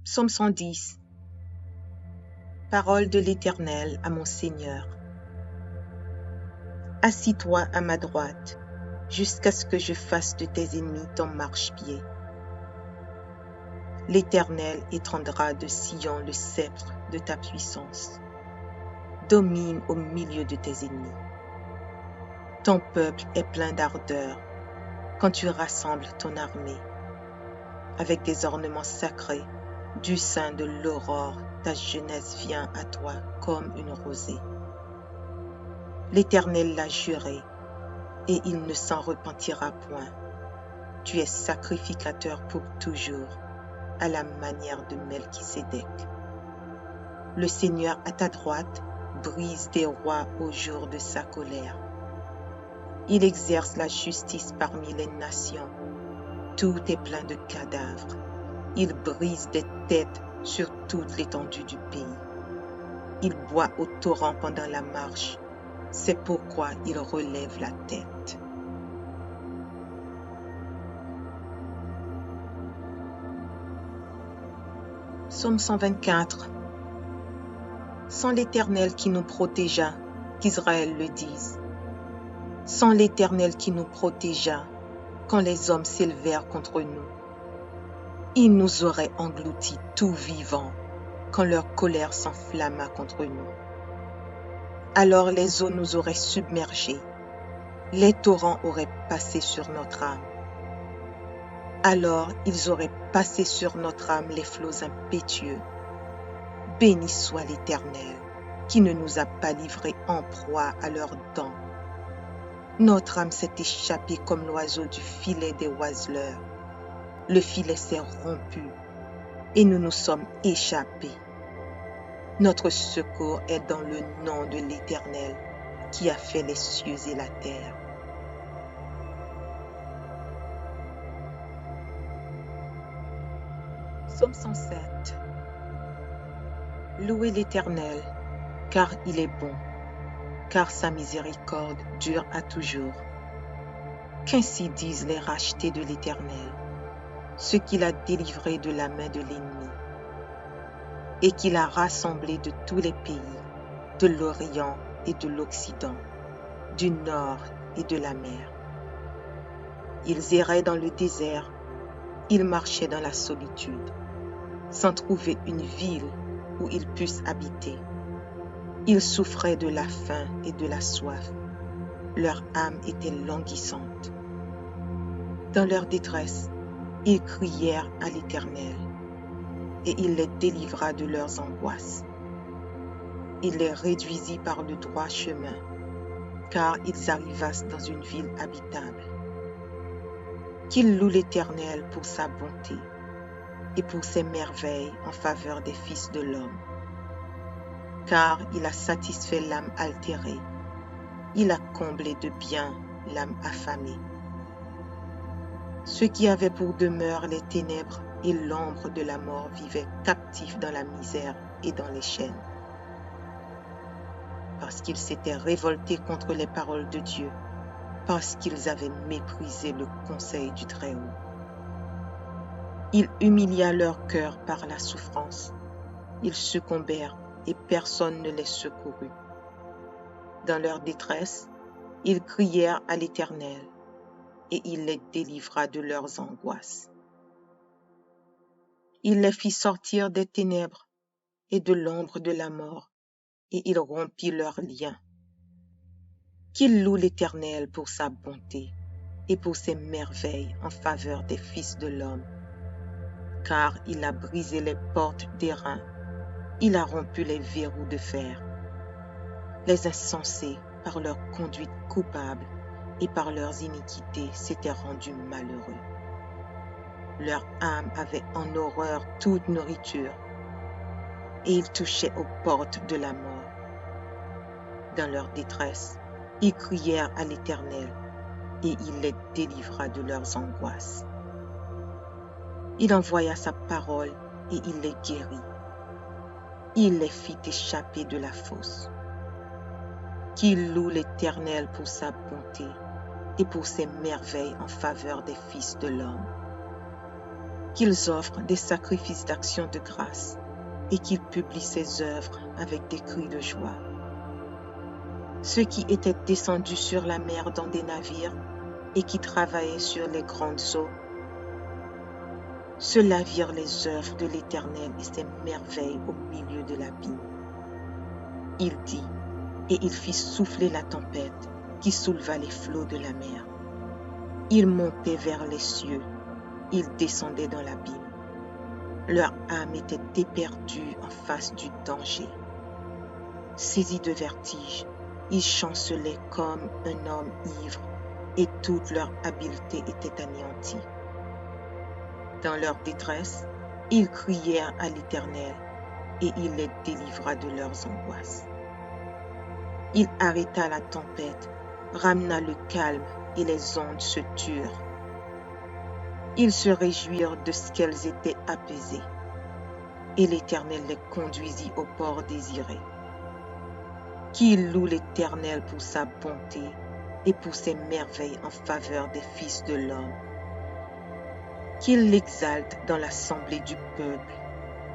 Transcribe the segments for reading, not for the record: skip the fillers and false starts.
Psaume 110. Parole de l'Éternel à mon Seigneur. Assis-toi à ma droite, jusqu'à ce que je fasse de tes ennemis ton marchepied. L'Éternel étendra de Sion le sceptre de ta puissance. Domine au milieu de tes ennemis. Ton peuple est plein d'ardeur quand tu rassembles ton armée. Avec des ornements sacrés, du sein de l'aurore, ta jeunesse vient à toi comme une rosée. L'Éternel l'a juré, et il ne s'en repentira point. Tu es sacrificateur pour toujours, à la manière de Melchisédek. Le Seigneur à ta droite brise des rois au jour de sa colère. Il exerce la justice parmi les nations. Tout est plein de cadavres. Il brise des têtes sur toute l'étendue du pays. Il boit au torrent pendant la marche. C'est pourquoi il relève la tête. Psaume 124. Sans l'Éternel qui nous protégea, qu'Israël le dise. Sans l'Éternel qui nous protégea, quand les hommes s'élevèrent contre nous. Ils nous auraient engloutis tout vivants, quand leur colère s'enflamma contre nous. Alors les eaux nous auraient submergés, les torrents auraient passé sur notre âme. Alors ils auraient passé sur notre âme les flots impétueux. Béni soit l'Éternel, qui ne nous a pas livrés en proie à leurs dents. Notre âme s'est échappée comme l'oiseau du filet des oiseleurs. Le filet s'est rompu, et nous nous sommes échappés. Notre secours est dans le nom de l'Éternel, qui a fait les cieux et la terre. Psaume 107. Louez l'Éternel, car il est bon, car sa miséricorde dure à toujours. Qu'ainsi disent les rachetés de l'Éternel, ceux qu'il a délivrés de la main de l'ennemi, et qu'il a rassemblés de tous les pays, de l'Orient et de l'Occident, du Nord et de la mer. Ils erraient dans le désert, ils marchaient dans la solitude, sans trouver une ville où ils puissent habiter. Ils souffraient de la faim et de la soif. Leur âme était languissante. Dans leur détresse, ils crièrent à l'Éternel, et il les délivra de leurs angoisses. Il les réduisit par le droit chemin, car ils arrivassent dans une ville habitable. Qu'ils louent l'Éternel pour sa bonté et pour ses merveilles en faveur des fils de l'homme. Car il a satisfait l'âme altérée, il a comblé de bien l'âme affamée. Ceux qui avaient pour demeure les ténèbres et l'ombre de la mort vivaient captifs dans la misère et dans les chaînes. Parce qu'ils s'étaient révoltés contre les paroles de Dieu, parce qu'ils avaient méprisé le conseil du Très-Haut. Il humilia leur cœur par la souffrance. Ils succombèrent et personne ne les secourut. Dans leur détresse, ils crièrent à l'Éternel, et il les délivra de leurs angoisses. Il les fit sortir des ténèbres et de l'ombre de la mort, et il rompit leurs liens. Qu'il loue l'Éternel pour sa bonté et pour ses merveilles en faveur des fils de l'homme. Car il a brisé les portes d'airain, il a rompu les verrous de fer. Les insensés, par leur conduite coupable et par leurs iniquités, s'étaient rendus malheureux. Leur âme avait en horreur toute nourriture, et ils touchaient aux portes de la mort. Dans leur détresse, ils crièrent à l'Éternel, et il les délivra de leurs angoisses. Il envoya sa parole, et il les guérit. Il les fit échapper de la fosse. Qu'il loue l'Éternel pour sa bonté et pour ses merveilles en faveur des fils de l'homme. qu'ils offrent des sacrifices d'action de grâce et qu'ils publient ses œuvres avec des cris de joie. Ceux qui étaient descendus sur la mer dans des navires et qui travaillaient sur les grandes eaux, ceux-là virent les œuvres de l'Éternel et ses merveilles au milieu de l'abîme. Il dit, et il fit souffler la tempête qui souleva les flots de la mer. Ils montaient vers les cieux, ils descendaient dans l'abîme. Leur âme était éperdue en face du danger. Saisis de vertige, ils chancelaient comme un homme ivre et toute leur habileté était anéantie. Dans leur détresse, ils crièrent à l'Éternel et il les délivra de leurs angoisses. Il arrêta la tempête, ramena le calme et les ondes se turent. Ils se réjouirent de ce qu'elles étaient apaisées et l'Éternel les conduisit au port désiré. Qu'il loue l'Éternel pour sa bonté et pour ses merveilles en faveur des fils de l'homme. Qu'il l'exalte dans l'assemblée du peuple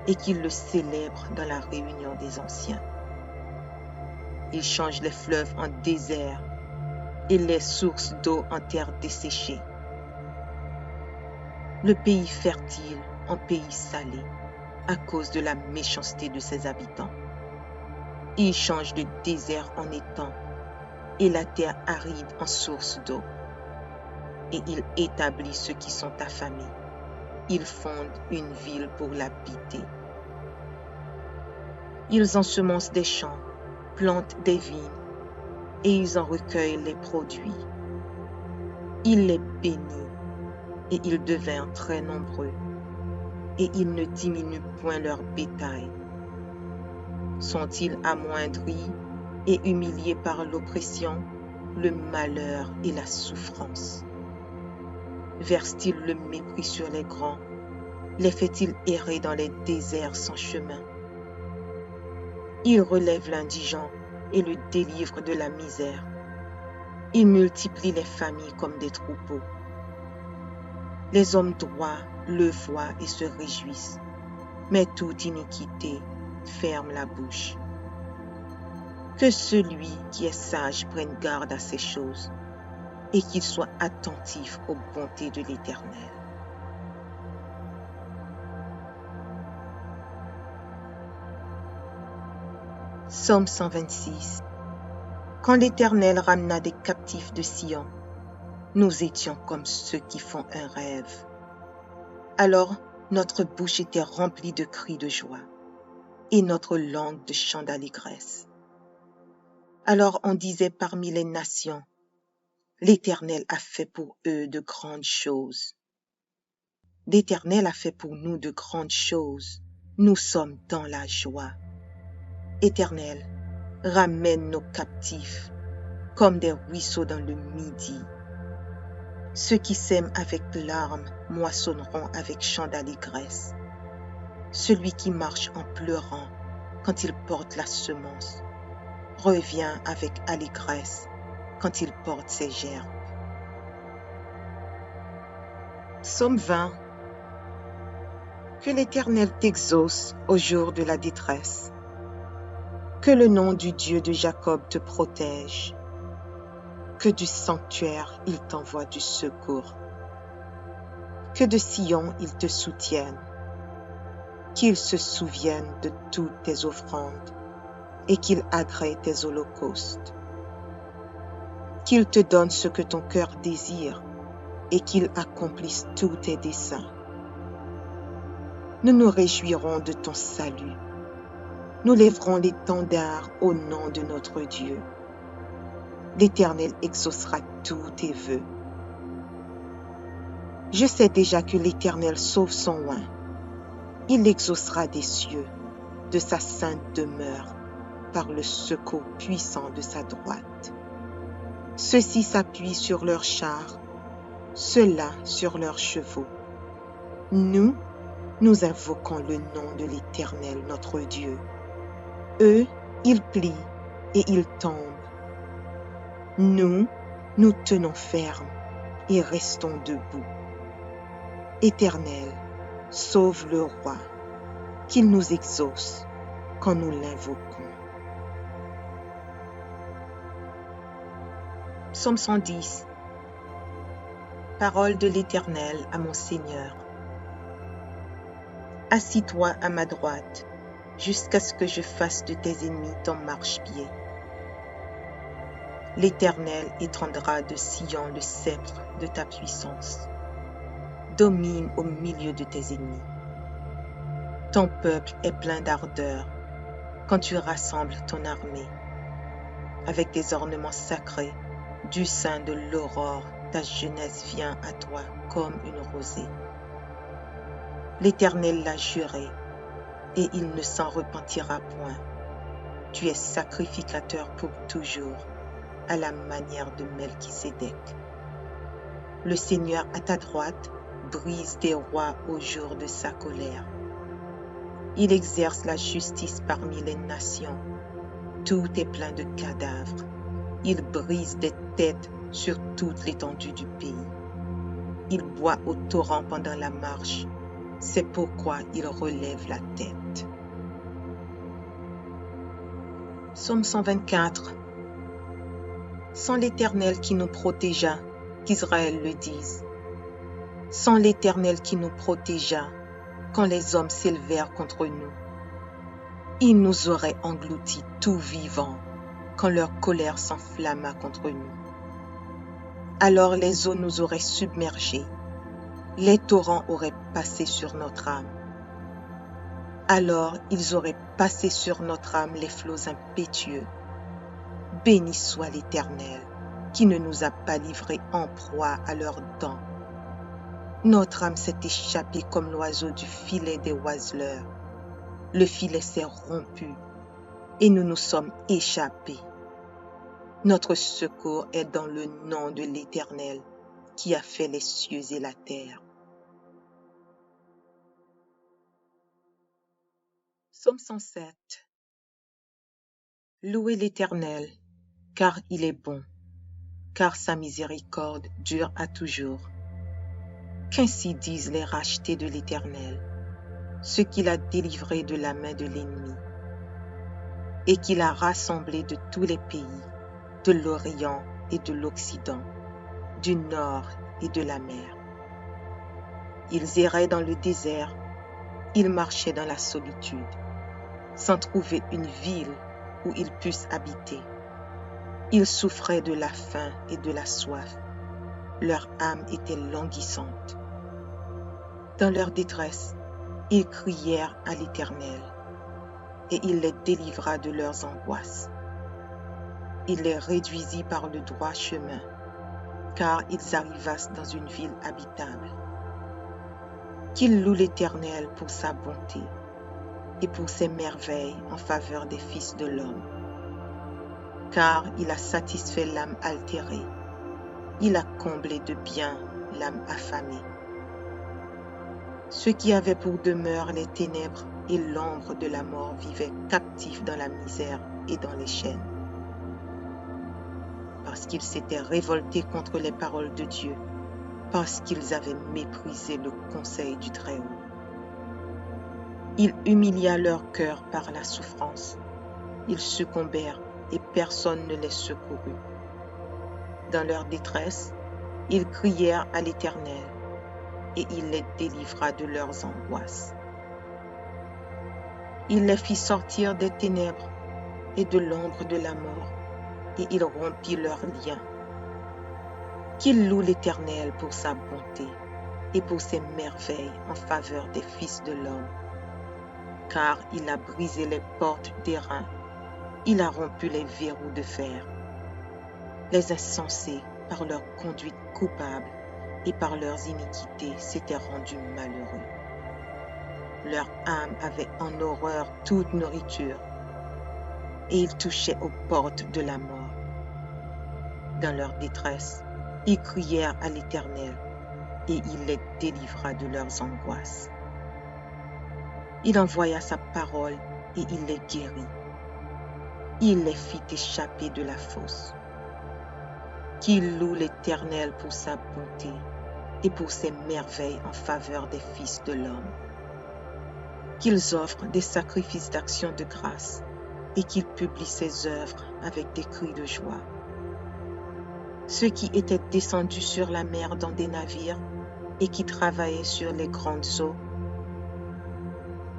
et qu'il le célèbre dans la réunion des anciens. Il change les fleuves en désert et les sources d'eau en terre desséchée. Le pays fertile en pays salé à cause de la méchanceté de ses habitants. Il change le désert en étang et la terre aride en source d'eau. Et il établit ceux qui sont affamés. Il fonde une ville pour l'habiter. Ils ensemencent des champs, plantent des vignes, et ils en recueillent les produits. Il les bénit, et ils devinrent très nombreux, et ils ne diminuent point leur bétail. Sont-ils amoindris et humiliés par l'oppression, le malheur et la souffrance? Verse-t-il le mépris sur les grands? Les fait-il errer dans les déserts sans chemin? Il relève l'indigent et le délivre de la misère. Il multiplie les familles comme des troupeaux. Les hommes droits le voient et se réjouissent, mais toute iniquité ferme la bouche. Que celui qui est sage prenne garde à ces choses et qu'il soit attentif aux bontés de l'Éternel. Psaume 126. Quand l'Éternel ramena des captifs de Sion, nous étions comme ceux qui font un rêve. Alors notre bouche était remplie de cris de joie et notre langue de chants d'allégresse. Alors on disait parmi les nations, l'Éternel a fait pour eux de grandes choses. L'Éternel a fait pour nous de grandes choses. Nous sommes dans la joie. Éternel, ramène nos captifs comme des ruisseaux dans le midi. Ceux qui sèment avec larmes moissonneront avec chants d'allégresse. Celui qui marche en pleurant quand il porte la semence revient avec allégresse quand il porte ses gerbes. Psaume 20. Que l'Éternel t'exauce au jour de la détresse. Que le nom du Dieu de Jacob te protège. Que du sanctuaire il t'envoie du secours. Que de Sion il te soutienne. Qu'il se souvienne de toutes tes offrandes et qu'il agrée tes holocaustes. Qu'il te donne ce que ton cœur désire et qu'il accomplisse tous tes desseins. Nous nous réjouirons de ton salut. Nous lèverons l'étendard au nom de notre Dieu. L'Éternel exaucera tous tes vœux. Je sais déjà que l'Éternel sauve son oint. Il l'exaucera des cieux, de sa sainte demeure, par le secours puissant de sa droite. Ceux-ci s'appuient sur leurs chars, ceux-là sur leurs chevaux. Nous invoquons le nom de l'Éternel notre Dieu. Eux, ils plient et ils tombent. Nous tenons ferme et restons debout. Éternel, Sauve le roi, qu'il nous exauce quand nous l'invoquons. Psaume 110. Parole de l'Éternel à mon Seigneur. Assis-toi à ma droite, jusqu'à ce que je fasse de tes ennemis ton marchepied. L'Éternel étendra de Sion le sceptre de ta puissance. Domine au milieu de tes ennemis. Ton peuple est plein d'ardeur quand tu rassembles ton armée. Avec des ornements sacrés, du sein de l'aurore, ta jeunesse vient à toi comme une rosée. L'Éternel l'a juré, et il ne s'en repentira point. Tu es sacrificateur pour toujours, à la manière de Melchisédek. Le Seigneur à ta droite brise des rois au jour de sa colère. Il exerce la justice parmi les nations. Tout est plein de cadavres. Il brise des têtes sur toute l'étendue du pays. Il boit au torrent pendant la marche. C'est pourquoi il relève la tête. Psaume 124. Sans l'Éternel qui nous protégea, qu'Israël le dise. Sans l'Éternel qui nous protégea, quand les hommes s'élevèrent contre nous. Ils nous auraient engloutis tout vivants, quand leur colère s'enflamma contre nous. Alors les eaux nous auraient submergés, les torrents auraient passé sur notre âme. Alors ils auraient passé sur notre âme les flots impétueux. Béni soit l'Éternel, qui ne nous a pas livrés en proie à leurs dents. Notre âme s'est échappée comme l'oiseau du filet des oiseleurs. Le filet s'est rompu, et nous nous sommes échappés. Notre secours est dans le nom de l'Éternel, qui a fait les cieux et la terre. Psaume 107. Louez l'Éternel, car il est bon, car sa miséricorde dure à toujours. Qu'ainsi disent les rachetés de l'Éternel, ceux qu'il a délivrés de la main de l'ennemi, et qu'il a rassemblés de tous les pays, de l'Orient et de l'Occident, du nord et de la mer. Ils erraient dans le désert, ils marchaient dans la solitude, sans trouver une ville où ils puissent habiter. Ils souffraient de la faim et de la soif. Leur âme était languissante. Dans leur détresse, ils crièrent à l'Éternel, et il les délivra de leurs angoisses. Il les réduisit par le droit chemin, car ils arrivassent dans une ville habitable. Qu'ils louent l'Éternel pour sa bonté et pour ses merveilles en faveur des fils de l'homme. Car il a satisfait l'âme altérée, il a comblé de bien l'âme affamée. Ceux qui avaient pour demeure les ténèbres et l'ombre de la mort vivaient captifs dans la misère et dans les chaînes. Parce qu'ils s'étaient révoltés contre les paroles de Dieu, parce qu'ils avaient méprisé le conseil du Très-Haut. Il humilia leur cœur par la souffrance. Ils succombèrent et personne ne les secourut. Dans leur détresse, ils crièrent à l'Éternel, et il les délivra de leurs angoisses. Il les fit sortir des ténèbres et de l'ombre de la mort, et il rompit leurs liens. Qu'il loue l'Éternel pour sa bonté et pour ses merveilles en faveur des fils de l'homme. Car il a brisé les portes d'airain, il a rompu les verrous de fer. Les insensés, par leur conduite coupable et par leurs iniquités, s'étaient rendus malheureux. Leur âme avait en horreur toute nourriture, et ils touchaient aux portes de la mort. Dans leur détresse, ils crièrent à l'Éternel, et il les délivra de leurs angoisses. Il envoya sa parole, et il les guérit. Il les fit échapper de la fosse. Qu'il loue l'Éternel pour sa bonté et pour ses merveilles en faveur des fils de l'homme. Qu'ils offrent des sacrifices d'action de grâce et qu'ils publient ses œuvres avec des cris de joie. Ceux qui étaient descendus sur la mer dans des navires et qui travaillaient sur les grandes eaux,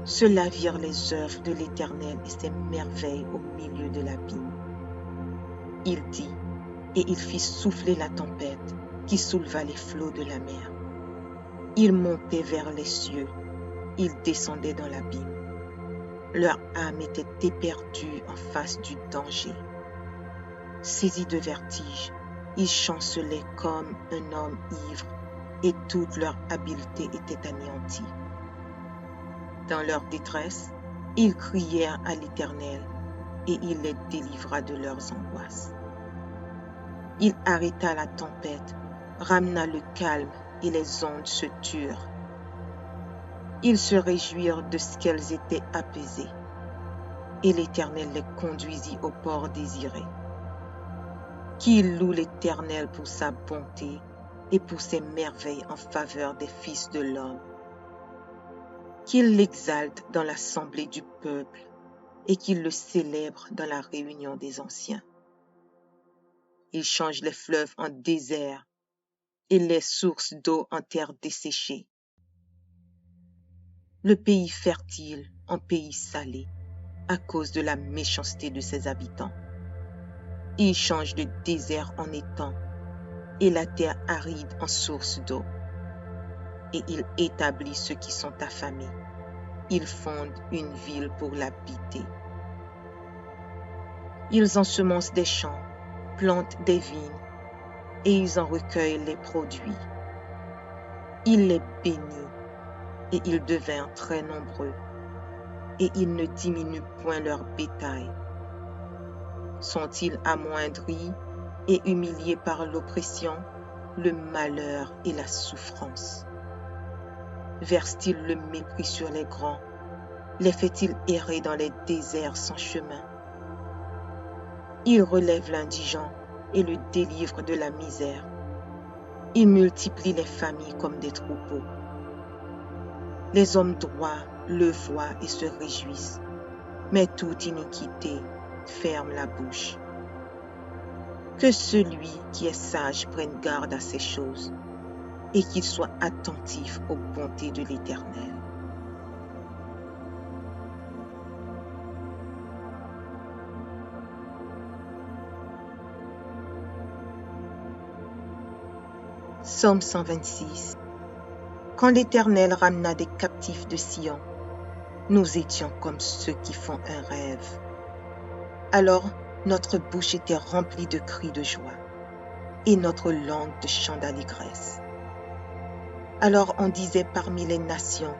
ceux-là virent les œuvres de l'Éternel et ses merveilles au milieu de l'abîme. Il dit, et il fit souffler la tempête qui souleva les flots de la mer. Ils montaient vers les cieux, ils descendaient dans l'abîme. Leur âme était éperdue en face du danger. Saisis de vertige, ils chancelaient comme un homme ivre et toute leur habileté était anéantie. Dans leur détresse, ils crièrent à l'Éternel et il les délivra de leurs angoisses. Il arrêta la tempête, ramena le calme et les ondes se turent. Ils se réjouirent de ce qu'elles étaient apaisées et l'Éternel les conduisit au port désiré. Qu'il loue l'Éternel pour sa bonté et pour ses merveilles en faveur des fils de l'homme. Qu'il l'exalte dans l'assemblée du peuple et qu'il le célèbre dans la réunion des anciens. Il change les fleuves en désert et les sources d'eau en terre desséchée. Le pays fertile en pays salé à cause de la méchanceté de ses habitants. Il change le désert en étang et la terre aride en source d'eau. Et il établit ceux qui sont affamés. Il fonde une ville pour l'habiter. Ils ensemencent des champs, plantent des vignes, et ils en recueillent les produits. Il les bénit, et ils devinrent très nombreux, et ils ne diminuent point leur bétail. Sont-ils amoindris et humiliés par l'oppression, le malheur et la souffrance? Verse-t-il le mépris sur les grands? Les fait-il errer dans les déserts sans chemin? Il relève l'indigent et le délivre de la misère. Il multiplie les familles comme des troupeaux. Les hommes droits le voient et se réjouissent, mais toute iniquité ferme la bouche. Que celui qui est sage prenne garde à ces choses et qu'il soit attentif aux bontés de l'Éternel. Psaume 126. Quand l'Éternel ramena des captifs de Sion, nous étions comme ceux qui font un rêve. Alors notre bouche était remplie de cris de joie et notre langue de chants d'allégresse. Alors on disait parmi les nations,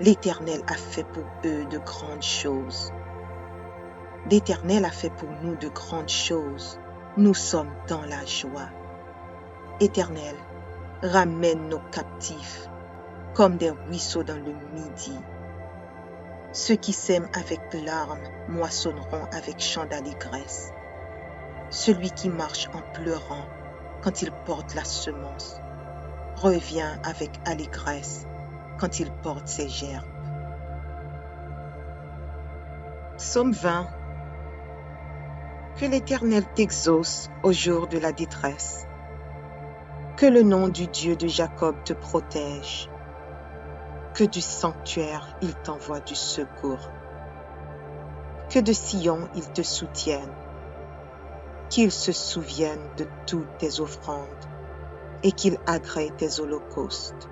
l'Éternel a fait pour eux de grandes choses. L'Éternel a fait pour nous de grandes choses. Nous sommes dans la joie. Éternel, ramène nos captifs comme des ruisseaux dans le midi. Ceux qui sèment avec larmes moissonneront avec chants d'allégresse. Celui qui marche en pleurant quand il porte la semence revient avec allégresse quand il porte ses gerbes. Psaume 20. Que l'Éternel t'exauce au jour de la détresse. Que le nom du Dieu de Jacob te protège. Que du sanctuaire il t'envoie du secours. Que de Sion il te soutienne. Qu'il se souvienne de toutes tes offrandes et qu'il agrée tes holocaustes.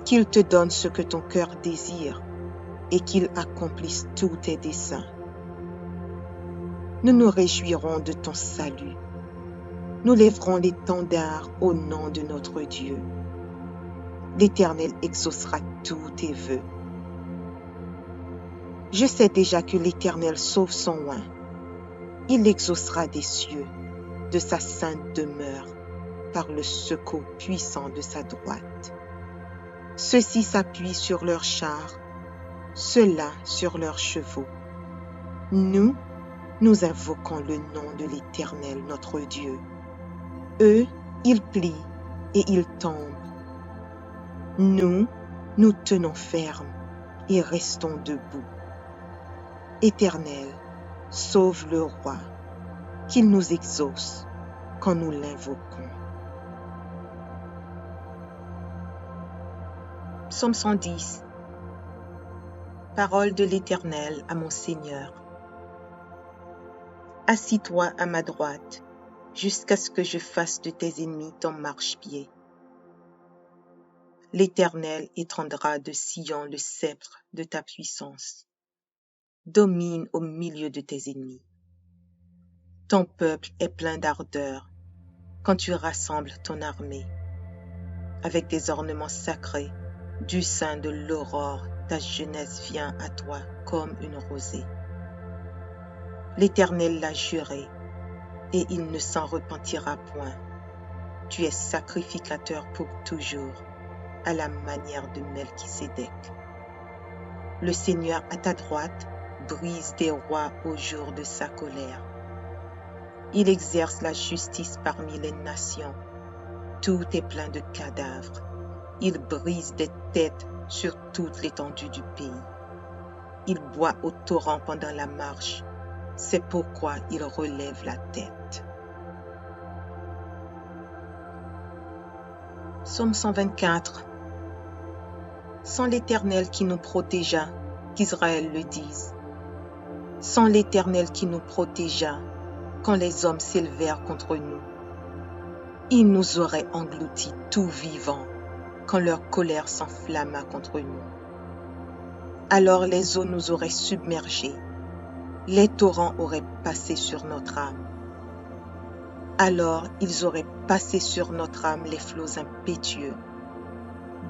Qu'il te donne ce que ton cœur désire et qu'il accomplisse tous tes desseins. Nous nous réjouirons de ton salut. Nous lèverons l'étendard au nom de notre Dieu. L'Éternel exaucera tous tes vœux. Je sais déjà que l'Éternel sauve son oint. Il l'exaucera des cieux, de sa sainte demeure, par le secours puissant de sa droite. Ceux-ci s'appuient sur leurs chars, ceux-là sur leurs chevaux. Nous invoquons le nom de l'Éternel notre Dieu. Eux, ils plient et ils tombent. Nous, nous tenons ferme et restons debout. Éternel, sauve le roi, qu'il nous exauce quand nous l'invoquons. Psaume 110. Parole de l'Éternel à mon Seigneur. Assis-toi à ma droite, jusqu'à ce que je fasse de tes ennemis ton marchepied. L'Éternel étendra de Sion le sceptre de ta puissance. Domine au milieu de tes ennemis. Ton peuple est plein d'ardeur quand tu rassembles ton armée. Avec des ornements sacrés, du sein de l'aurore, ta jeunesse vient à toi comme une rosée. L'Éternel l'a juré, et il ne s'en repentira point. Tu es sacrificateur pour toujours, à la manière de Melchisédek. Le Seigneur à ta droite brise des rois au jour de sa colère. Il exerce la justice parmi les nations. Tout est plein de cadavres. Il brise des têtes sur toute l'étendue du pays. Il boit au torrent pendant la marche. C'est pourquoi il relève la tête. Psaume 124. Sans l'Éternel qui nous protégea, qu'Israël le dise. Sans l'Éternel qui nous protégea, quand les hommes s'élevèrent contre nous. Ils nous auraient engloutis tout vivants, quand leur colère s'enflamma contre nous. Alors les eaux nous auraient submergés, les torrents auraient passé sur notre âme. Alors ils auraient passé sur notre âme les flots impétueux.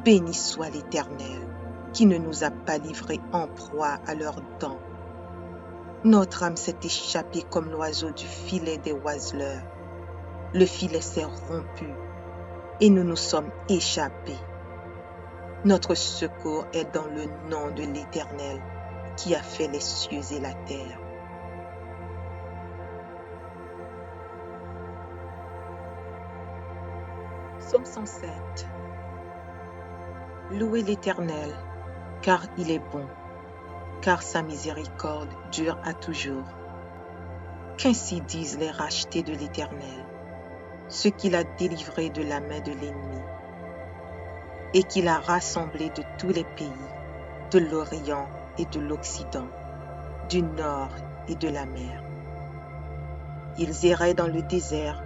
Béni soit l'Éternel, qui ne nous a pas livrés en proie à leurs dents. Notre âme s'est échappée comme l'oiseau du filet des oiseleurs. Le filet s'est rompu, et nous nous sommes échappés. Notre secours est dans le nom de l'Éternel, qui a fait les cieux et la terre. Psaume 107. Louez l'Éternel, car il est bon, car sa miséricorde dure à toujours. Qu'ainsi disent les rachetés de l'Éternel, ceux qu'il a délivrés de la main de l'ennemi, et qu'il a rassemblés de tous les pays, de l'Orient et de l'Occident, du Nord et de la mer. Ils erraient dans le désert,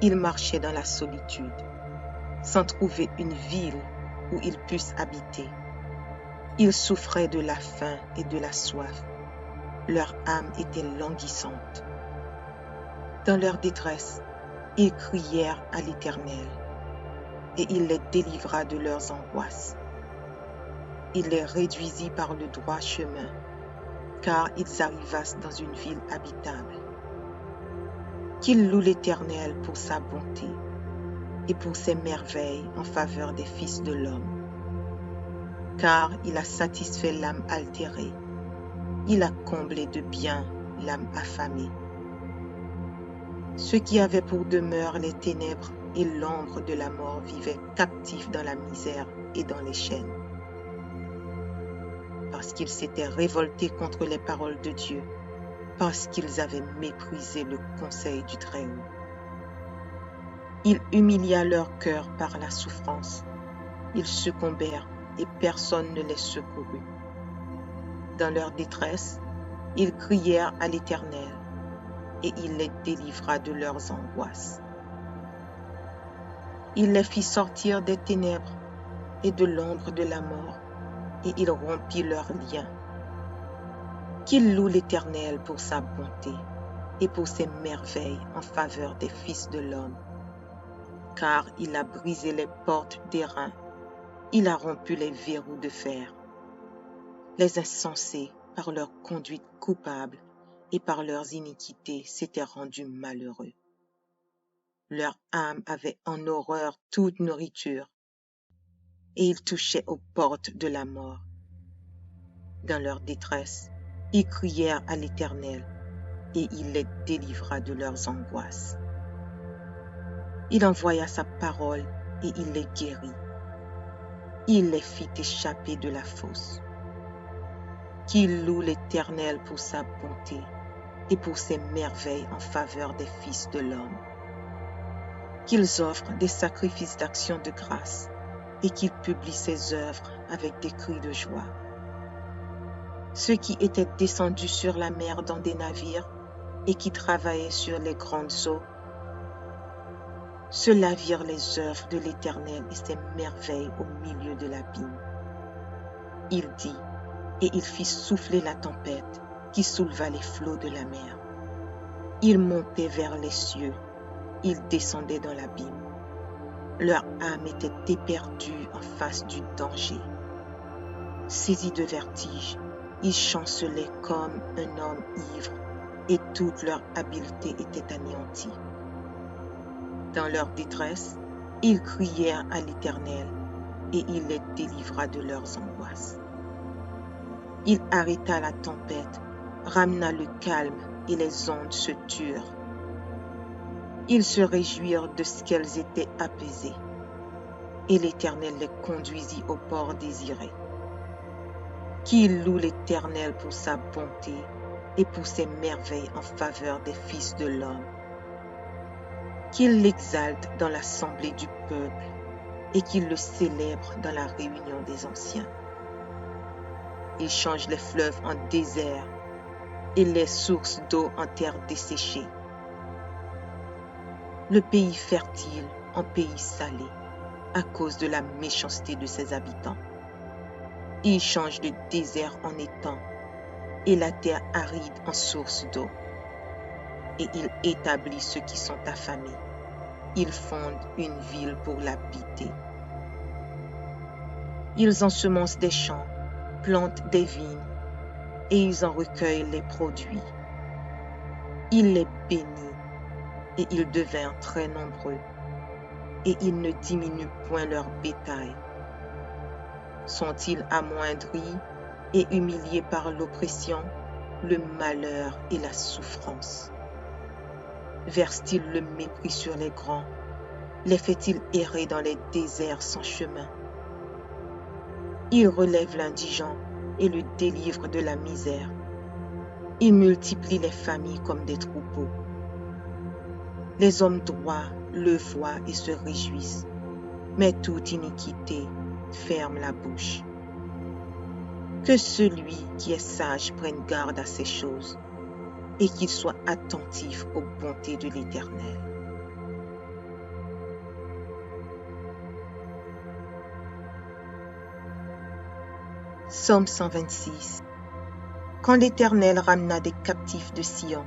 ils marchaient dans la solitude, sans trouver une ville où ils puissent habiter. Ils souffraient de la faim et de la soif. Leur âme était languissante. Dans leur détresse, ils crièrent à l'Éternel, et il les délivra de leurs angoisses. Il les réduisit par le droit chemin, car ils arrivassent dans une ville habitable. Qu'ils louent l'Éternel pour sa bonté et pour ses merveilles en faveur des fils de l'homme. Car il a satisfait l'âme altérée, il a comblé de bien l'âme affamée. Ceux qui avaient pour demeure les ténèbres et l'ombre de la mort vivaient captifs dans la misère et dans les chaînes. Parce qu'ils s'étaient révoltés contre les paroles de Dieu, parce qu'ils avaient méprisé le conseil du Très-Haut. Il humilia leur cœur par la souffrance. Ils succombèrent et personne ne les secourut. Dans leur détresse, ils crièrent à l'Éternel, et il les délivra de leurs angoisses. Il les fit sortir des ténèbres et de l'ombre de la mort, et il rompit leurs liens. Qu'il loue l'Éternel pour sa bonté et pour ses merveilles en faveur des fils de l'homme. Car il a brisé les portes d'airain, il a rompu les verrous de fer. Les insensés, par leur conduite coupable et par leurs iniquités, s'étaient rendus malheureux. Leur âme avait en horreur toute nourriture, et ils touchaient aux portes de la mort. Dans leur détresse, ils crièrent à l'Éternel, et il les délivra de leurs angoisses. Il envoya sa parole et il les guérit. Il les fit échapper de la fosse. Qu'ils louent l'Éternel pour sa bonté et pour ses merveilles en faveur des fils de l'homme. Qu'ils offrent des sacrifices d'action de grâce et qu'ils publient ses œuvres avec des cris de joie. Ceux qui étaient descendus sur la mer dans des navires et qui travaillaient sur les grandes eaux, ceux-là virent les œuvres de l'Éternel et ses merveilles au milieu de l'abîme. Il dit, et il fit souffler la tempête qui souleva les flots de la mer. Il montait vers les cieux, il descendait dans l'abîme. Leur âme était éperdue en face du danger. Saisis de vertige, ils chancelaient comme un homme ivre et toute leur habileté était anéantie. Dans leur détresse, ils crièrent à l'Éternel et il les délivra de leurs angoisses. Il arrêta la tempête, ramena le calme et les ondes se turent. Ils se réjouirent de ce qu'elles étaient apaisées et l'Éternel les conduisit au port désiré. Qu'ils louent l'Éternel pour sa bonté et pour ses merveilles en faveur des fils de l'homme. Qu'ils l'exaltent dans l'assemblée du peuple et qu'ils le célèbrent dans la réunion des anciens. Il change les fleuves en désert et les sources d'eau en terre desséchée. Le pays fertile en pays salé à cause de la méchanceté de ses habitants. Il change le désert en étang et la terre aride en source d'eau. Et il établit ceux qui sont affamés. Il fonde une ville pour l'habiter. Ils ensemencent des champs, plantent des vignes, et ils en recueillent les produits. Il les bénit, et ils devinrent très nombreux, et il ne diminue point leur bétail. Sont-ils amoindris et humiliés par l'oppression, le malheur et la souffrance? Verse-t-il le mépris sur les grands? Les fait-il errer dans les déserts sans chemin? Il relève l'indigent et le délivre de la misère. Il multiplie les familles comme des troupeaux. Les hommes droits le voient et se réjouissent, mais toute iniquité ferme la bouche. Que celui qui est sage prenne garde à ces choses et qu'il soit attentif aux bontés de l'Éternel. Psaume 126. Quand l'Éternel ramena des captifs de Sion,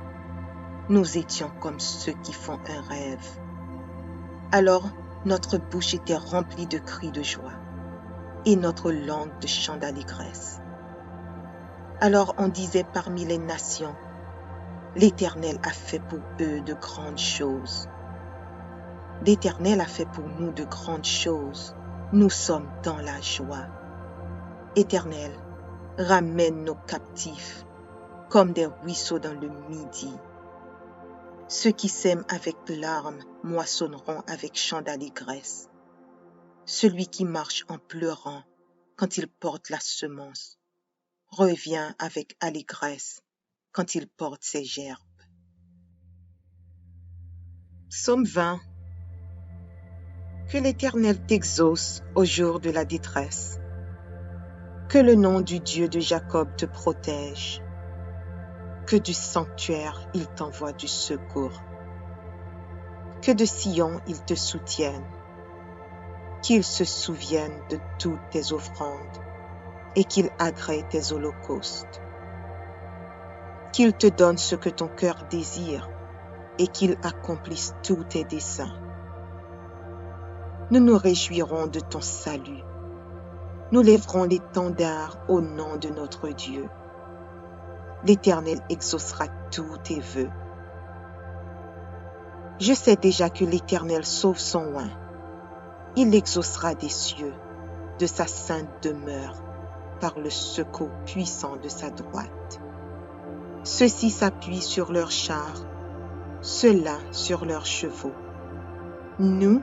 nous étions comme ceux qui font un rêve. Alors notre bouche était remplie de cris de joie et notre langue de chants d'allégresse. Alors on disait parmi les nations, l'Éternel a fait pour eux de grandes choses. L'Éternel a fait pour nous de grandes choses. Nous sommes dans la joie. Éternel, ramène nos captifs comme des ruisseaux dans le midi. Ceux qui sèment avec larmes moissonneront avec chants d'allégresse. Celui qui marche en pleurant quand il porte la semence revient avec allégresse quand il porte ses gerbes. Psaume 20. Que l'Éternel t'exauce au jour de la détresse. Que le nom du Dieu de Jacob te protège. Que du sanctuaire il t'envoie du secours. Que de Sion il te soutienne. Qu'il se souvienne de toutes tes offrandes et qu'il agrée tes holocaustes. Qu'il te donne ce que ton cœur désire et qu'il accomplisse tous tes desseins. Nous nous réjouirons de ton salut. Nous lèverons l'étendard au nom de notre Dieu. L'Éternel exaucera tous tes vœux. Je sais déjà que l'Éternel sauve son oint. Il exaucera des cieux, de sa sainte demeure, par le secours puissant de sa droite. Ceux-ci s'appuient sur leurs chars, ceux-là sur leurs chevaux. Nous,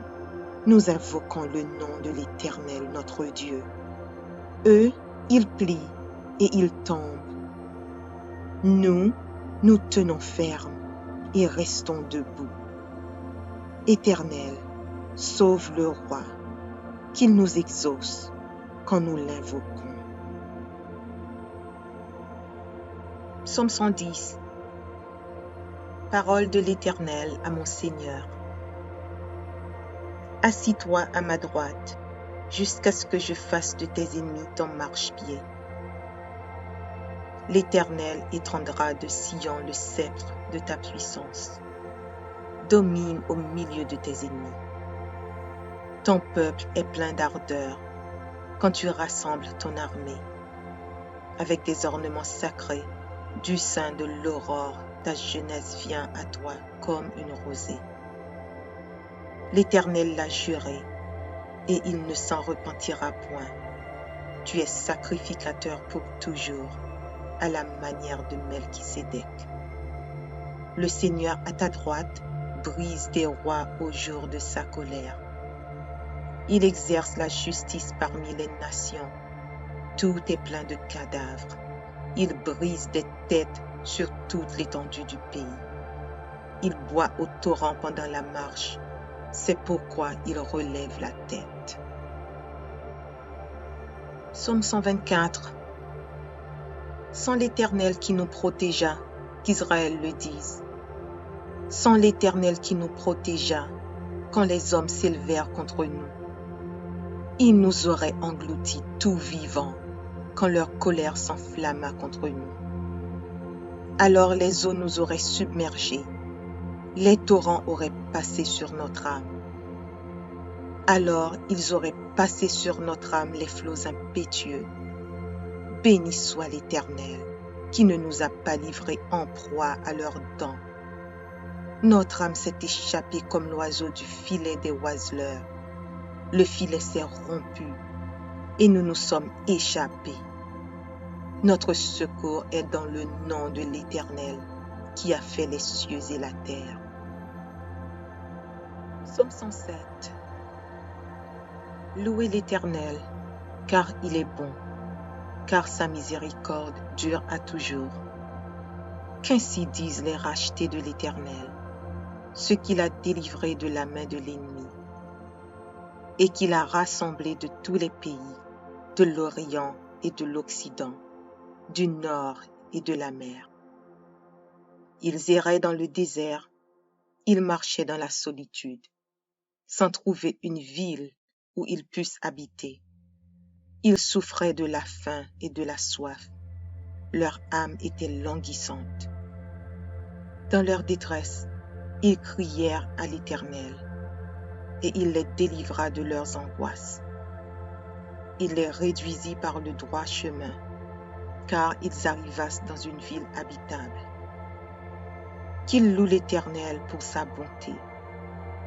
nous invoquons le nom de l'Éternel notre Dieu. Eux, ils plient et ils tombent. Nous, nous tenons ferme et restons debout. Éternel, sauve le roi, qu'il nous exauce quand nous l'invoquons. Psaume 110. Parole de l'Éternel à mon Seigneur. Assis-toi à ma droite, jusqu'à ce que je fasse de tes ennemis ton marchepied. L'Éternel étendra de Sion le sceptre de ta puissance. Domine au milieu de tes ennemis. Ton peuple est plein d'ardeur quand tu rassembles ton armée. Avec des ornements sacrés, du sein de l'aurore, ta jeunesse vient à toi comme une rosée. L'Éternel l'a juré, et il ne s'en repentira point. Tu es sacrificateur pour toujours, à la manière de Melchisédek. Le Seigneur à ta droite brise des rois au jour de sa colère. Il exerce la justice parmi les nations. Tout est plein de cadavres. Il brise des têtes sur toute l'étendue du pays. Il boit au torrent pendant la marche. C'est pourquoi il relève la tête. Psaume 124. Sans l'Éternel qui nous protégea, qu'Israël le dise. Sans l'Éternel qui nous protégea, quand les hommes s'élevèrent contre nous. Il nous aurait engloutis tout vivants, quand leur colère s'enflamma contre nous. Alors les eaux nous auraient submergés, les torrents auraient passé sur notre âme. Alors ils auraient passé sur notre âme les flots impétueux. Béni soit l'Éternel, qui ne nous a pas livrés en proie à leurs dents. Notre âme s'est échappée comme l'oiseau du filet des oiseleurs. Le filet s'est rompu et nous nous sommes échappés. Notre secours est dans le nom de l'Éternel qui a fait les cieux et la terre. Psaume 107. Louez l'Éternel, car il est bon, car sa miséricorde dure à toujours. Qu'ainsi disent les rachetés de l'Éternel, ceux qu'il a délivrés de la main de l'ennemi, et qu'il a rassemblés de tous les pays, de l'Orient et de l'Occident, du nord et de la mer. Ils erraient dans le désert, ils marchaient dans la solitude, sans trouver une ville où ils puissent habiter. Ils souffraient de la faim et de la soif. Leur âme était languissante. Dans leur détresse, ils crièrent à l'Éternel, et il les délivra de leurs angoisses. Il les réduisit par le droit chemin, car ils arrivassent dans une ville habitable. Qu'ils louent l'Éternel pour sa bonté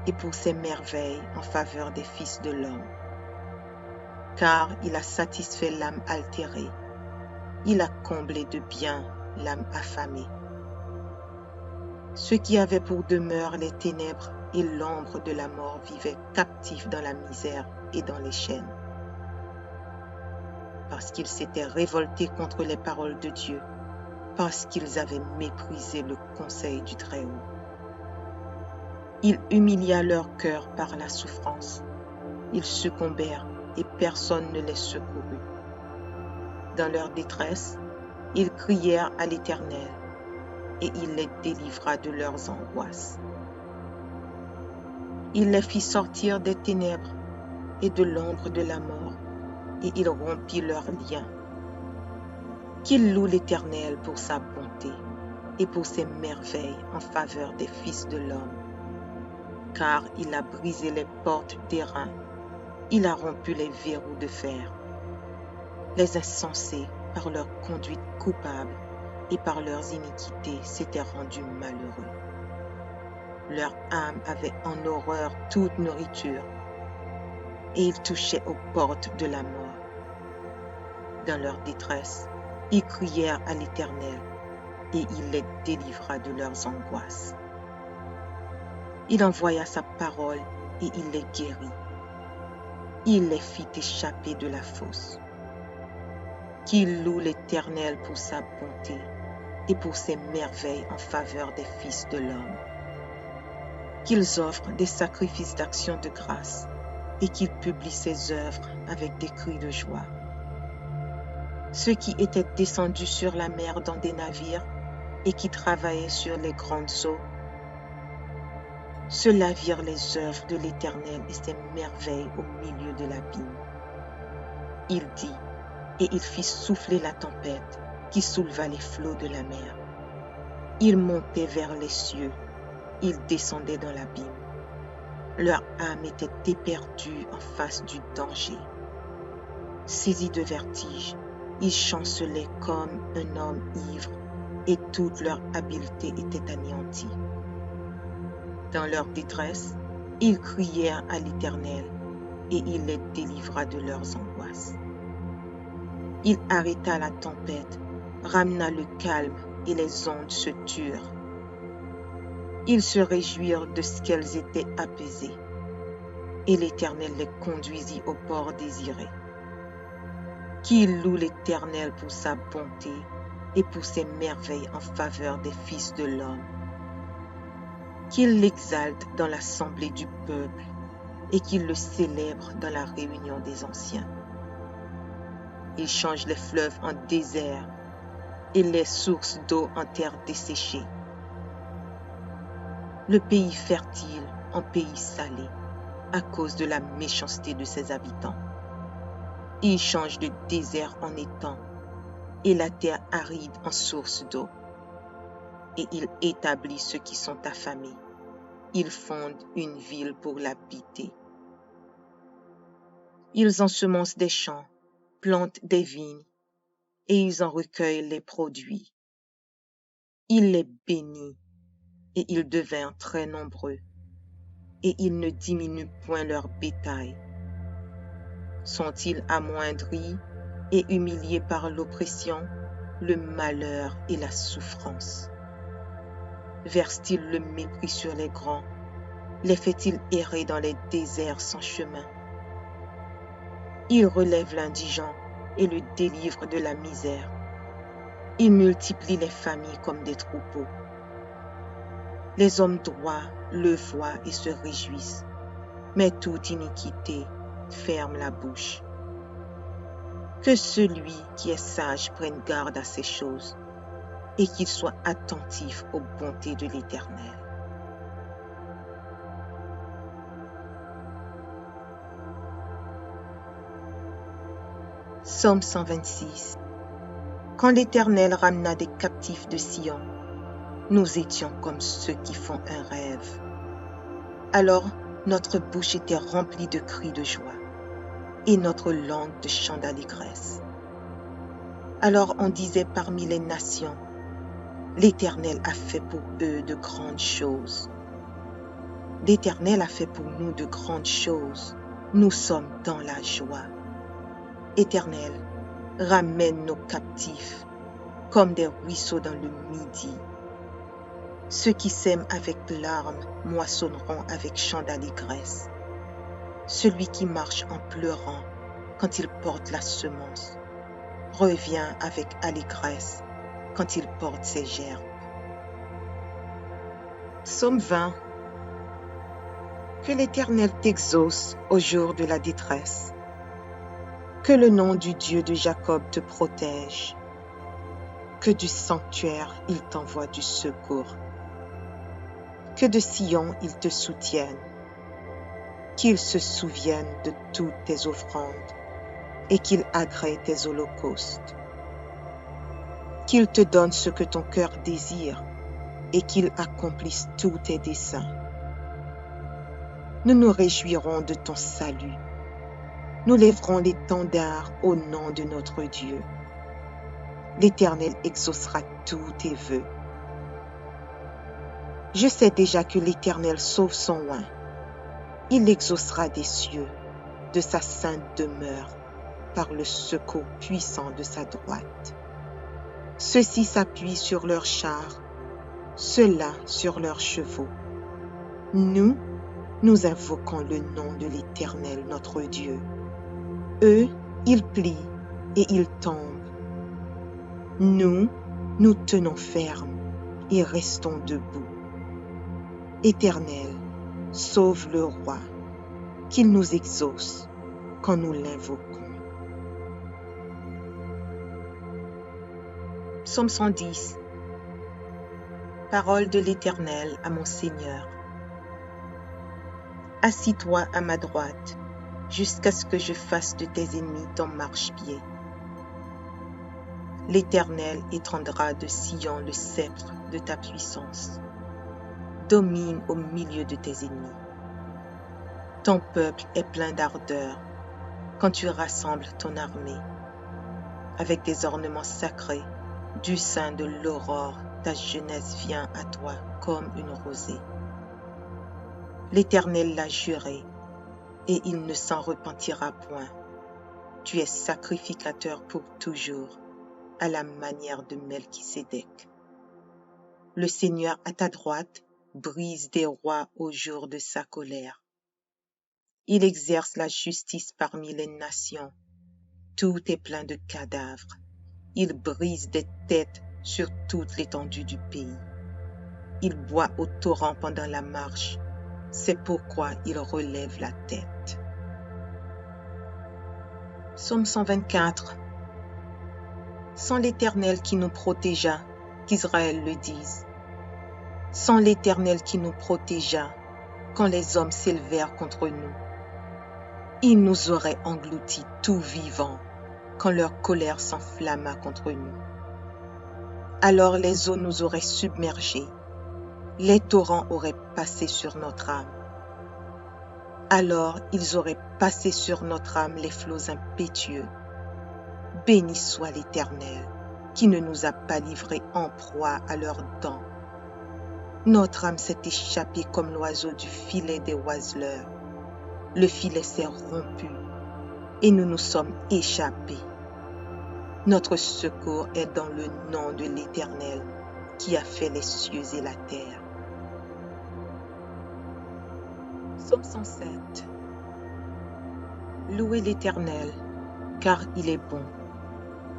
et pour ses merveilles en faveur des fils de l'homme. Car il a satisfait l'âme altérée, il a comblé de bien l'âme affamée. Ceux qui avaient pour demeure les ténèbres et l'ombre de la mort vivaient captifs dans la misère et dans les chaînes. Parce qu'ils s'étaient révoltés contre les paroles de Dieu, parce qu'ils avaient méprisé le conseil du Très-Haut. Il humilia leur cœur par la souffrance. Ils succombèrent et personne ne les secourut. Dans leur détresse, ils crièrent à l'Éternel, et il les délivra de leurs angoisses. Il les fit sortir des ténèbres et de l'ombre de la mort, et il rompit leurs liens. Qu'il loue l'Éternel pour sa bonté et pour ses merveilles en faveur des fils de l'homme. Car il a brisé les portes d'airain, il a rompu les verrous de fer. Les insensés, par leur conduite coupable et par leurs iniquités, s'étaient rendus malheureux. Leur âme avait en horreur toute nourriture, et ils touchaient aux portes de la mort. Dans leur détresse, ils crièrent à l'Éternel, et il les délivra de leurs angoisses. Il envoya sa parole, et il les guérit. il les fit échapper de la fosse. Qu'ils louent l'Éternel pour sa bonté et pour ses merveilles en faveur des fils de l'homme. Qu'ils offrent des sacrifices d'action de grâce et qu'ils publient ses œuvres avec des cris de joie. Ceux qui étaient descendus sur la mer dans des navires et qui travaillaient sur les grandes eaux, ceux-là virent les œuvres de l'Éternel et ses merveilles au milieu de l'abîme. Il dit, et il fit souffler la tempête qui souleva les flots de la mer. Ils montaient vers les cieux, ils descendaient dans l'abîme. Leur âme était éperdue en face du danger. Saisis de vertige, ils chancelaient comme un homme ivre et toute leur habileté était anéantie. Dans leur détresse, ils crièrent à l'Éternel et il les délivra de leurs angoisses. Il arrêta la tempête, ramena le calme et les ondes se turent. Ils se réjouirent de ce qu'elles étaient apaisées et l'Éternel les conduisit au port désiré. Qu'il loue l'Éternel pour sa bonté et pour ses merveilles en faveur des fils de l'homme. Qu'il l'exalte dans l'assemblée du peuple et qu'il le célèbre dans la réunion des anciens. Il change les fleuves en désert et les sources d'eau en terre desséchée. Le pays fertile en pays salé à cause de la méchanceté de ses habitants. Il change le désert en étang et la terre aride en source d'eau. Et il établit ceux qui sont affamés. Il fonde une ville pour l'habiter. Ils ensemencent des champs, plantent des vignes, et ils en recueillent les produits. Il les bénit, et ils devinrent très nombreux, et ils ne diminuent point leur bétail. Sont-ils amoindris et humiliés par l'oppression, le malheur et la souffrance? Verse-t-il le mépris sur les grands? Les fait-il errer dans les déserts sans chemin? Il relève l'indigent et le délivre de la misère. Il multiplie les familles comme des troupeaux. Les hommes droits le voient et se réjouissent, mais toute iniquité ferme la bouche. Que celui qui est sage prenne garde à ces choses et qu'il soit attentif aux bontés de l'Éternel. Psaume 126. Quand l'Éternel ramena des captifs de Sion, nous étions comme ceux qui font un rêve. Alors notre bouche était remplie de cris de joie et notre langue de chants d'allégresse. Alors on disait parmi les nations, l'Éternel a fait pour eux de grandes choses. L'Éternel a fait pour nous de grandes choses. Nous sommes dans la joie. Éternel, ramène nos captifs comme des ruisseaux dans le midi. Ceux qui sèment avec larmes moissonneront avec chants d'allégresse. Celui qui marche en pleurant quand il porte la semence revient avec allégresse quand il porte ses gerbes. Psaume 20. Que l'Éternel t'exauce au jour de la détresse. Que le nom du Dieu de Jacob te protège. Que du sanctuaire il t'envoie du secours. Que de Sion il te soutienne. Qu'il se souvienne de toutes tes offrandes et qu'il agrée tes holocaustes. Qu'il te donne ce que ton cœur désire et qu'il accomplisse tous tes desseins. Nous nous réjouirons de ton salut. Nous lèverons l'étendard au nom de notre Dieu. L'Éternel exaucera tous tes vœux. Je sais déjà que l'Éternel sauve son oint. Il l'exaucera des cieux, de sa sainte demeure, par le secours puissant de sa droite. Ceux-ci s'appuient sur leurs chars, ceux-là sur leurs chevaux. Nous invoquons le nom de l'Éternel notre Dieu. Eux, ils plient et ils tombent. Nous, nous tenons ferme et restons debout. Éternel, sauve le roi, qu'il nous exauce quand nous l'invoquons. Psaume 110. Parole de l'Éternel à mon Seigneur. Assis-toi à ma droite, jusqu'à ce que je fasse de tes ennemis ton marchepied. L'Éternel étendra de Sion le sceptre de ta puissance. Domine au milieu de tes ennemis. Ton peuple est plein d'ardeur quand tu rassembles ton armée. Avec des ornements sacrés, du sein de l'aurore, ta jeunesse vient à toi comme une rosée. L'Éternel l'a juré, et il ne s'en repentira point. Tu es sacrificateur pour toujours, à la manière de Melchisédek. Le Seigneur à ta droite brise des rois au jour de sa colère. Il exerce la justice parmi les nations. Tout est plein de cadavres. Il brise des têtes sur toute l'étendue du pays. Il boit au torrent pendant la marche. C'est pourquoi il relève la tête. Psaume 124. Sans l'Éternel qui nous protégea, qu'Israël le dise. Sans l'Éternel qui nous protégea, quand les hommes s'élevèrent contre nous. Il nous aurait engloutis tout vivants, quand leur colère s'enflamma contre nous. Alors les eaux nous auraient submergés, les torrents auraient passé sur notre âme. Alors ils auraient passé sur notre âme les flots impétueux. Béni soit l'Éternel, qui ne nous a pas livrés en proie à leurs dents. Notre âme s'est échappée comme l'oiseau du filet des oiseleurs. Le filet s'est rompu, et nous nous sommes échappés. Notre secours est dans le nom de l'Éternel, qui a fait les cieux et la terre. Psaume 107. Louez l'Éternel, car il est bon,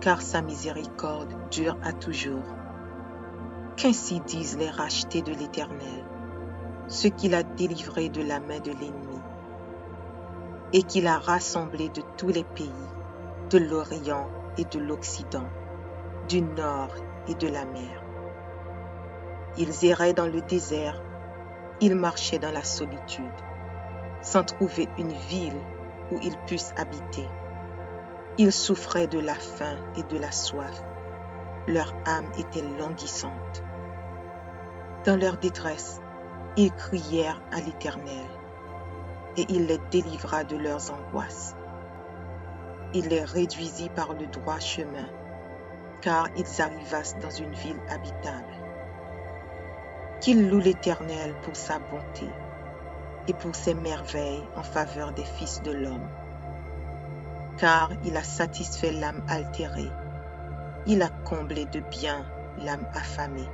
car sa miséricorde dure à toujours. Qu'ainsi disent les rachetés de l'Éternel, ceux qu'il a délivrés de la main de l'ennemi, et qu'il a rassemblés de tous les pays, de l'Orient et de l'Occident, du nord et de la mer. Ils erraient dans le désert, ils marchaient dans la solitude, sans trouver une ville où ils puissent habiter. Ils souffraient de la faim et de la soif. Leur âme était languissante. Dans leur détresse, ils crièrent à l'Éternel, et il les délivra de leurs angoisses. Il les réduisit par le droit chemin, car ils arrivassent dans une ville habitable. Qu'ils louent l'Éternel pour sa bonté et pour ses merveilles en faveur des fils de l'homme. Car il a satisfait l'âme altérée, il a comblé de bien l'âme affamée.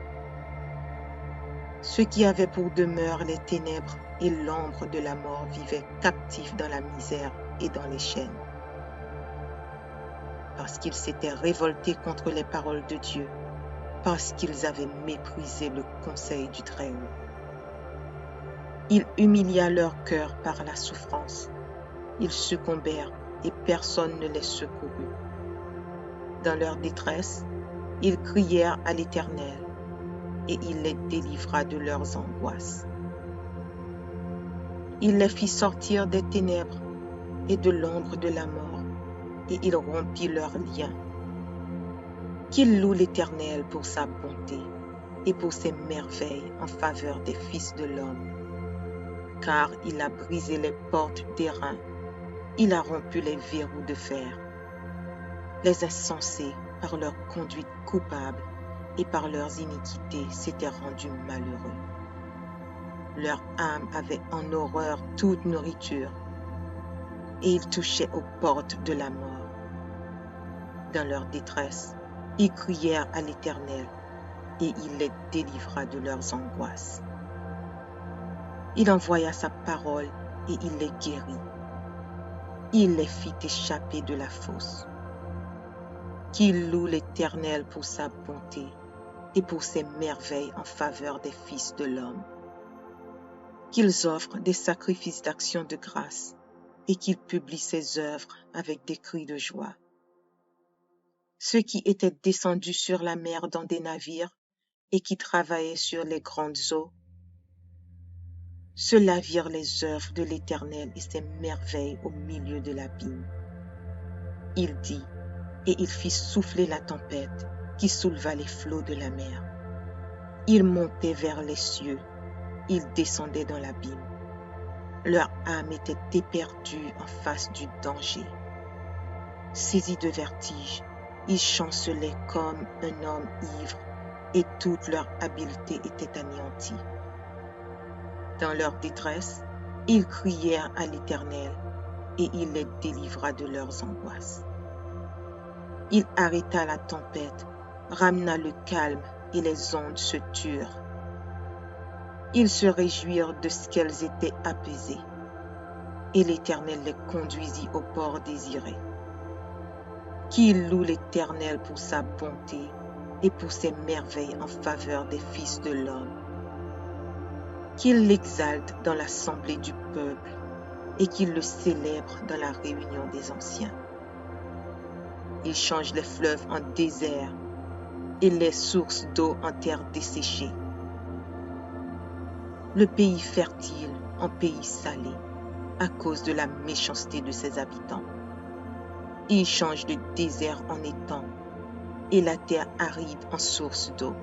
Ceux qui avaient pour demeure les ténèbres et l'ombre de la mort vivaient captifs dans la misère et dans les chaînes. Parce qu'ils s'étaient révoltés contre les paroles de Dieu, parce qu'ils avaient méprisé le conseil du Très-Haut. Il humilia leur cœur par la souffrance. Ils succombèrent et personne ne les secourut. Dans leur détresse, ils crièrent à l'Éternel, et il les délivra de leurs angoisses. Il les fit sortir des ténèbres et de l'ombre de la mort, et il rompit leurs liens. Qu'il loue l'Éternel pour sa bonté et pour ses merveilles en faveur des fils de l'homme. Car il a brisé les portes d'airain, il a rompu les verrous de fer. Les insensés, par leur conduite coupable et par leurs iniquités, s'étaient rendus malheureux. Leur âme avait en horreur toute nourriture, et ils touchaient aux portes de la mort. Dans leur détresse, ils crièrent à l'Éternel, et il les délivra de leurs angoisses. Il envoya sa parole, et il les guérit. il les fit échapper de la fosse. Qu'ils louent l'Éternel pour sa bonté et pour ses merveilles en faveur des fils de l'homme. Qu'ils offrent des sacrifices d'action de grâce et qu'ils publient ses œuvres avec des cris de joie. Ceux qui étaient descendus sur la mer dans des navires et qui travaillaient sur les grandes eaux, ceux-là virent les œuvres de l'Éternel et ses merveilles au milieu de l'abîme. Il dit, et il fit souffler la tempête qui souleva les flots de la mer. Ils montaient vers les cieux, ils descendaient dans l'abîme. Leur âme était éperdue en face du danger. Saisis de vertige, ils chancelaient comme un homme ivre et toute leur habileté était anéantie. Dans leur détresse, ils crièrent à l'Éternel et il les délivra de leurs angoisses. Il arrêta la tempête, ramena le calme et les ondes se turent. Ils se réjouirent de ce qu'elles étaient apaisées et l'Éternel les conduisit au port désiré. Qu'il loue l'Éternel pour sa bonté et pour ses merveilles en faveur des fils de l'homme. Qu'il l'exalte dans l'assemblée du peuple et qu'il le célèbre dans la réunion des anciens. Il change les fleuves en désert et les sources d'eau en terre desséchée. Le pays fertile en pays salé à cause de la méchanceté de ses habitants. Il change le désert en étang et la terre aride en source d'eau.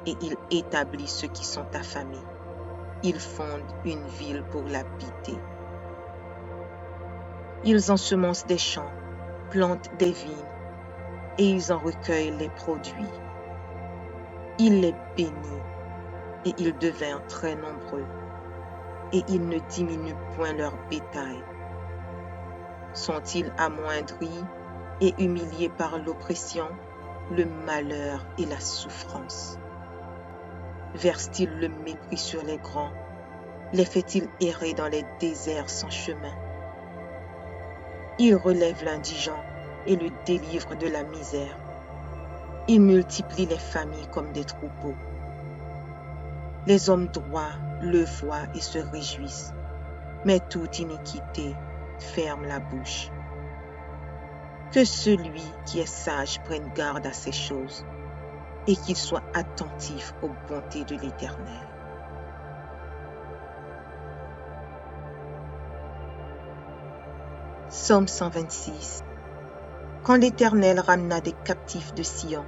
Et il établit ceux qui sont affamés. Il fonde une ville pour l'habiter. Ils ensemencent des champs, plantent des vignes, et ils en recueillent les produits. Il les bénit, et ils devinrent très nombreux, et ils ne diminuent point leur bétail. Sont-ils amoindris et humiliés par l'oppression, le malheur et la souffrance? Verse-t-il le mépris sur les grands? Les fait-il errer dans les déserts sans chemin? Il relève l'indigent et le délivre de la misère. Il multiplie les familles comme des troupeaux. Les hommes droits le voient et se réjouissent, mais toute iniquité ferme la bouche. Que celui qui est sage prenne garde à ces choses et qu'il soit attentif aux bontés de l'Éternel. Psaume 126. Quand l'Éternel ramena des captifs de Sion,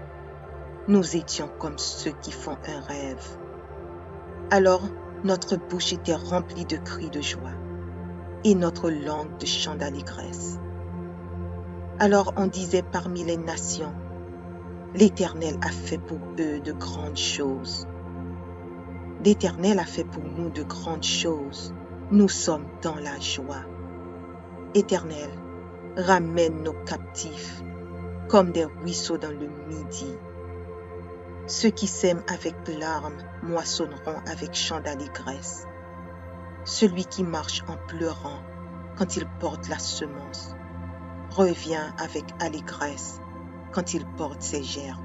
nous étions comme ceux qui font un rêve. Alors notre bouche était remplie de cris de joie et notre langue de chants d'allégresse. Alors on disait parmi les nations, l'Éternel a fait pour eux de grandes choses. L'Éternel a fait pour nous de grandes choses. Nous sommes dans la joie. Éternel, ramène nos captifs comme des ruisseaux dans le midi. Ceux qui sèment avec larmes moissonneront avec chants d'allégresse. Celui qui marche en pleurant quand il porte la semence revient avec allégresse quand il porte ses gerbes.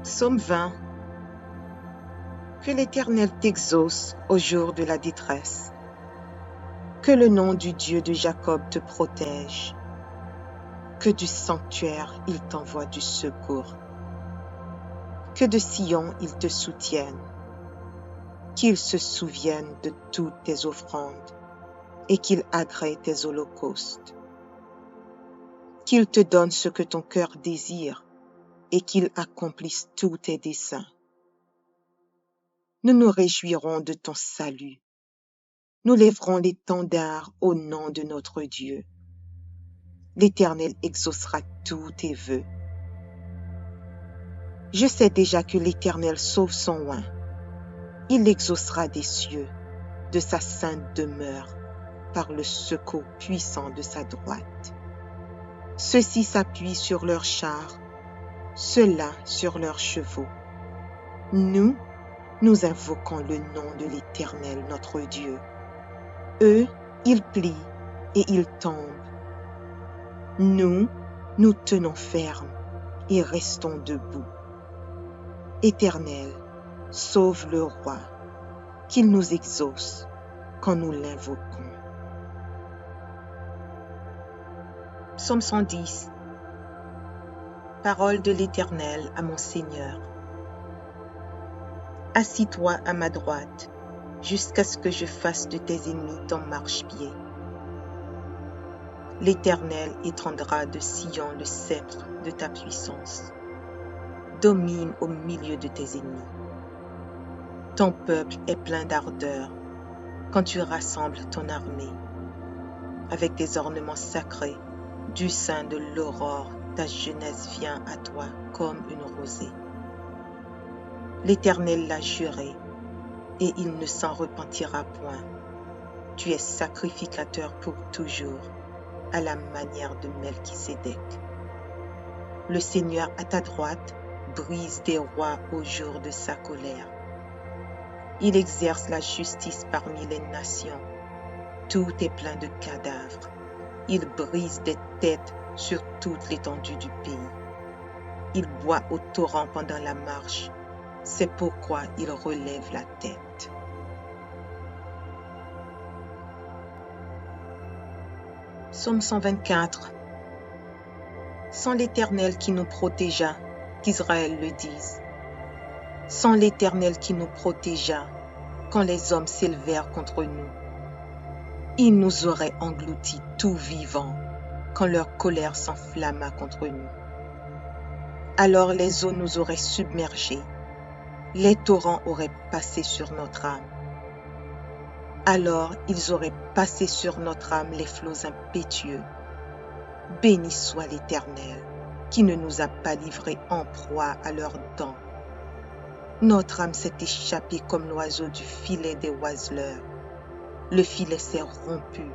Psaume 20. Que l'Éternel t'exauce au jour de la détresse. Que le nom du Dieu de Jacob te protège. Que du sanctuaire il t'envoie du secours. Que de Sion il te soutienne. Qu'il se souvienne de toutes tes offrandes et qu'il agrée tes holocaustes. Qu'il te donne ce que ton cœur désire et qu'il accomplisse tous tes desseins. Nous nous réjouirons de ton salut. Nous lèverons l'étendard au nom de notre Dieu. L'Éternel exaucera tous tes vœux. Je sais déjà que l'Éternel sauve son oint. Il l'exaucera des cieux, de sa sainte demeure, par le secours puissant de sa droite. Ceux-ci s'appuient sur leurs chars, ceux-là sur leurs chevaux. Nous invoquons le nom de l'Éternel notre Dieu. Eux, ils plient et ils tombent. Nous, nous tenons ferme et restons debout. Éternel, sauve le roi, qu'il nous exauce quand nous l'invoquons. Psaume 110. Parole de l'Éternel à mon Seigneur. Assis-toi à ma droite, jusqu'à ce que je fasse de tes ennemis ton marchepied. L'Éternel étendra de Sion le sceptre de ta puissance. Domine au milieu de tes ennemis. Ton peuple est plein d'ardeur quand tu rassembles ton armée. Avec des ornements sacrés, du sein de l'aurore, ta jeunesse vient à toi comme une rosée. L'Éternel l'a juré, et il ne s'en repentira point. Tu es sacrificateur pour toujours, à la manière de Melchisédek. Le Seigneur à ta droite brise des rois au jour de sa colère. Il exerce la justice parmi les nations. Tout est plein de cadavres. Il brise des têtes sur toute l'étendue du pays. Il boit au torrent pendant la marche. C'est pourquoi il relève la tête. Psaume 124. Sans l'Éternel qui nous protégea, qu'Israël le dise. Sans l'Éternel qui nous protégea, quand les hommes s'élevèrent contre nous. Il nous aurait engloutis tout vivants, quand leur colère s'enflamma contre nous. Alors les eaux nous auraient submergés, les torrents auraient passé sur notre âme. Alors ils auraient passé sur notre âme les flots impétueux. Béni soit l'Éternel, qui ne nous a pas livrés en proie à leurs dents. Notre âme s'est échappée comme l'oiseau du filet des oiseleurs. Le filet s'est rompu,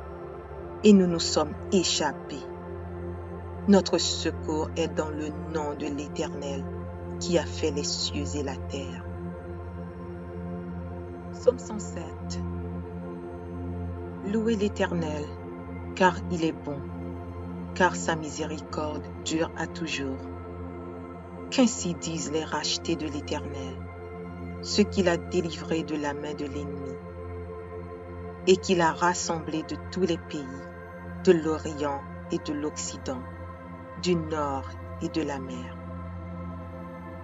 et nous nous sommes échappés. Notre secours est dans le nom de l'Éternel, qui a fait les cieux et la terre. Psaume 107. Louez l'Éternel, car il est bon, car sa miséricorde dure à toujours. Qu'ainsi disent les rachetés de l'Éternel, ceux qu'il a délivrés de la main de l'ennemi, et qu'il a rassemblés de tous les pays, de l'Orient et de l'Occident, du nord et de la mer.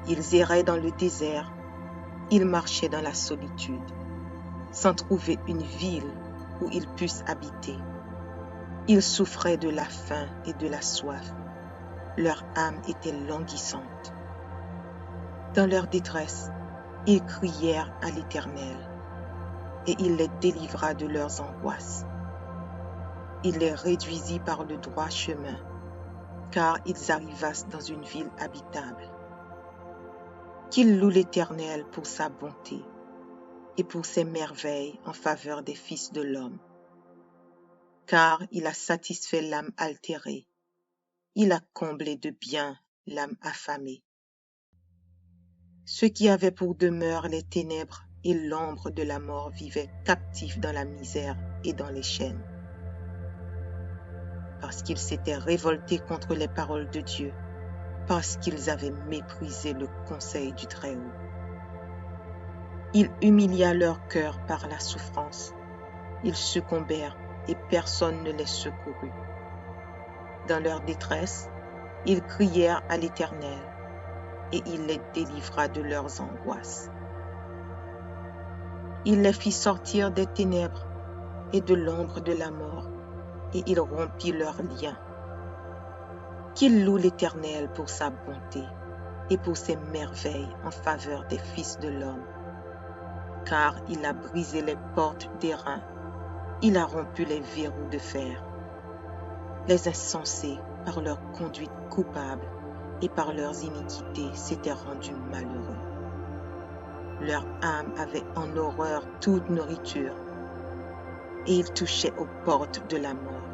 Ils erraient dans le désert, ils marchaient dans la solitude, sans trouver une ville où ils puissent habiter. Ils souffraient de la faim et de la soif. Leur âme était languissante. Dans leur détresse, ils crièrent à l'Éternel, et il les délivra de leurs angoisses. Il les réduisit par le droit chemin, car ils arrivassent dans une ville habitable. Qu'ils louent l'Éternel pour sa bonté et pour ses merveilles en faveur des fils de l'homme. Car il a satisfait l'âme altérée, il a comblé de bien l'âme affamée. Ceux qui avaient pour demeure les ténèbres et l'ombre de la mort vivaient captifs dans la misère et dans les chaînes. Parce qu'ils s'étaient révoltés contre les paroles de Dieu, parce qu'ils avaient méprisé le conseil du Très-Haut. Il humilia leur cœur par la souffrance. Ils succombèrent et personne ne les secourut. Dans leur détresse, ils crièrent à l'Éternel, et il les délivra de leurs angoisses. Il les fit sortir des ténèbres et de l'ombre de la mort, et il rompit leurs liens. Qu'il loue l'Éternel pour sa bonté et pour ses merveilles en faveur des fils de l'homme. Car il a brisé les portes d'airain, il a rompu les verrous de fer. Les insensés, par leur conduite coupable et par leurs iniquités, s'étaient rendus malheureux. Leur âme avait en horreur toute nourriture, et ils touchaient aux portes de la mort.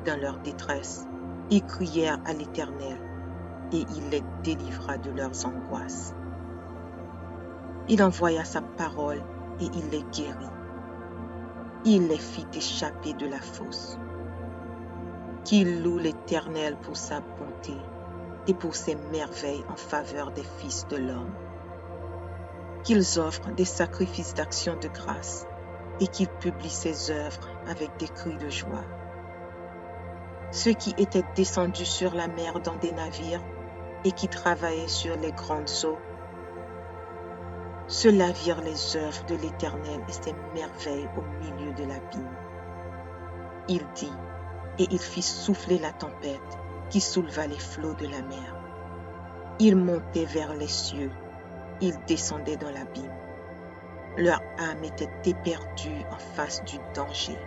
Dans leur détresse, ils crièrent à l'Éternel, et il les délivra de leurs angoisses. Il envoya sa parole, et il les guérit. il les fit échapper de la fosse. Qu'ils louent l'Éternel pour sa bonté et pour ses merveilles en faveur des fils de l'homme. Qu'ils offrent des sacrifices d'action de grâce et qu'ils publient ses œuvres avec des cris de joie. Ceux qui étaient descendus sur la mer dans des navires et qui travaillaient sur les grandes eaux, ceux-là virent les œuvres de l'Éternel et ses merveilles au milieu de l'abîme. Il dit, et il fit souffler la tempête qui souleva les flots de la mer. Ils montaient vers les cieux, ils descendaient dans l'abîme. Leur âme était éperdue en face du danger.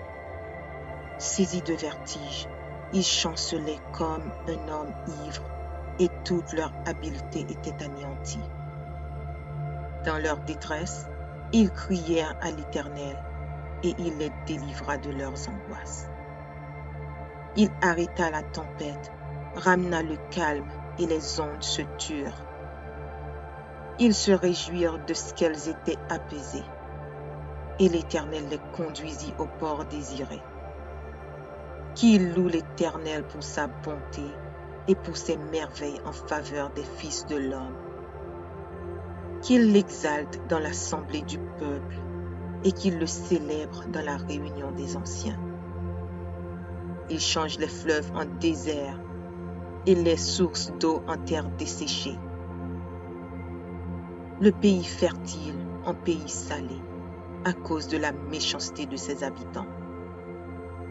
Saisis de vertige, ils chancelaient comme un homme ivre et toute leur habileté était anéantie. Dans leur détresse, ils crièrent à l'Éternel et il les délivra de leurs angoisses. Il arrêta la tempête, ramena le calme et les ondes se turent. Ils se réjouirent de ce qu'elles étaient apaisées et l'Éternel les conduisit au port désiré. Qu'il loue l'Éternel pour sa bonté et pour ses merveilles en faveur des fils de l'homme. Qu'il l'exalte dans l'assemblée du peuple et qu'il le célèbre dans la réunion des anciens. Il change les fleuves en désert et les sources d'eau en terre desséchée. Le pays fertile en pays salé à cause de la méchanceté de ses habitants.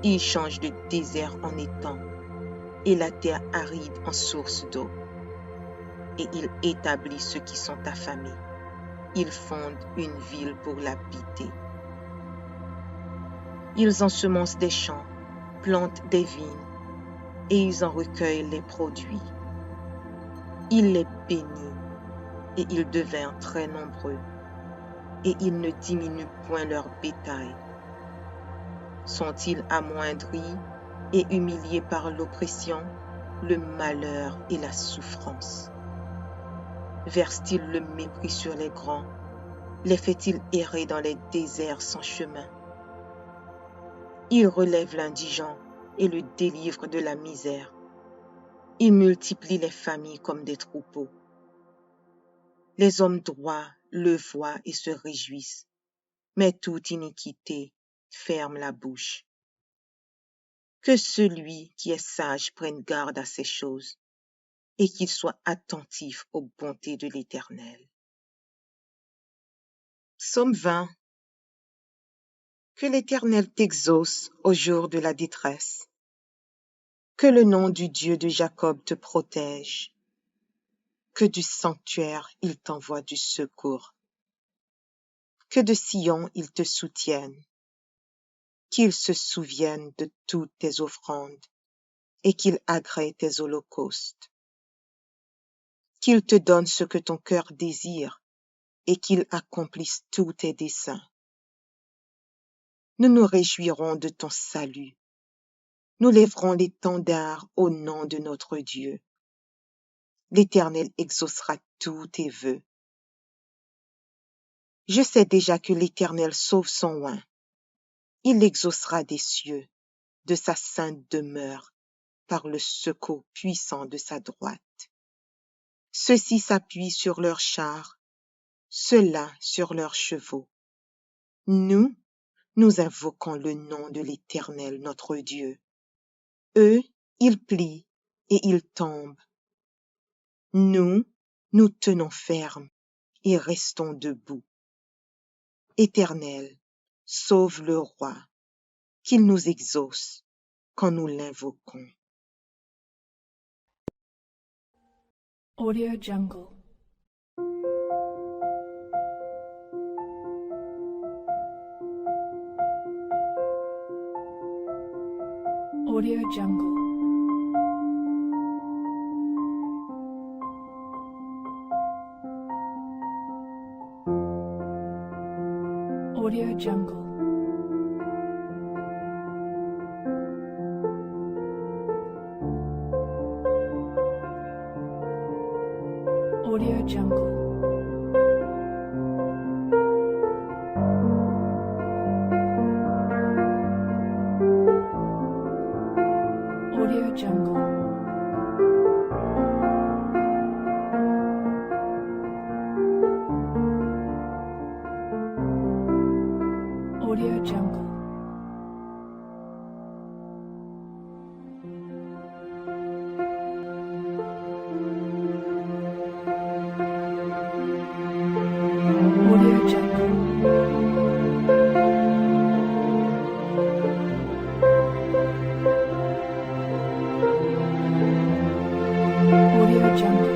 Il change le désert en étang et la terre aride en source d'eau. Et il établit ceux qui sont affamés. Il fonde une ville pour l'habiter. Ils ensemencent des champs, plantent des vignes, et ils en recueillent les produits. Il les bénit, et ils devinrent très nombreux, et ils ne diminuent point leur bétail. Sont-ils amoindris et humiliés par l'oppression, le malheur et la souffrance? Verse-t-il le mépris sur les grands? Les fait-il errer dans les déserts sans chemin? Il relève l'indigent et le délivre de la misère. Il multiplie les familles comme des troupeaux. Les hommes droits le voient et se réjouissent, mais toute iniquité ferme la bouche. Que celui qui est sage prenne garde à ces choses et qu'il soit attentif aux bontés de l'Éternel. Psaume 20. Que l'Éternel t'exauce au jour de la détresse. Que le nom du Dieu de Jacob te protège. Que du sanctuaire il t'envoie du secours. Que de Sion il te soutienne. Qu'il se souvienne de toutes tes offrandes et qu'il agrée tes holocaustes. Qu'il te donne ce que ton cœur désire et qu'il accomplisse tous tes desseins. Nous nous réjouirons de ton salut. Nous lèverons l'étendard au nom de notre Dieu. L'Éternel exaucera tous tes vœux. Je sais déjà que l'Éternel sauve son oint. Il l'exaucera des cieux, de sa sainte demeure, par le secours puissant de sa droite. Ceux-ci s'appuient sur leurs chars, ceux-là sur leurs chevaux. Nous invoquons le nom de l'Éternel notre Dieu. Eux, ils plient et ils tombent. Nous tenons ferme et restons debout. Éternel, sauve le roi, qu'il nous exauce quand nous l'invoquons. Audio Jungle. Audio Jungle. Audio Jungle. Audio Jungle. Audio Jungle. Audio Jungle. Audio Jungle. Audio Jungle.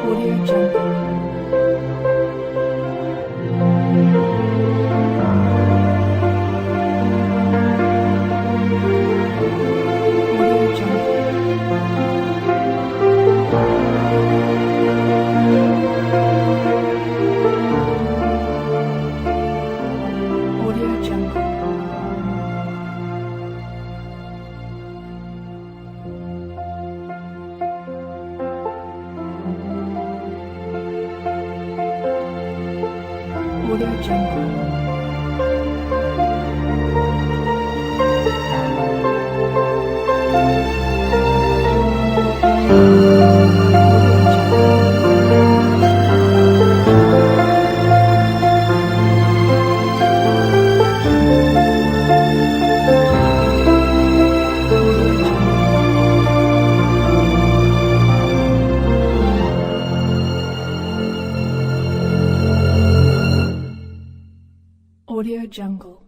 Audio Jungle. Audio Jungle. Audio Jungle. Audio Jungle. Audio Jungle.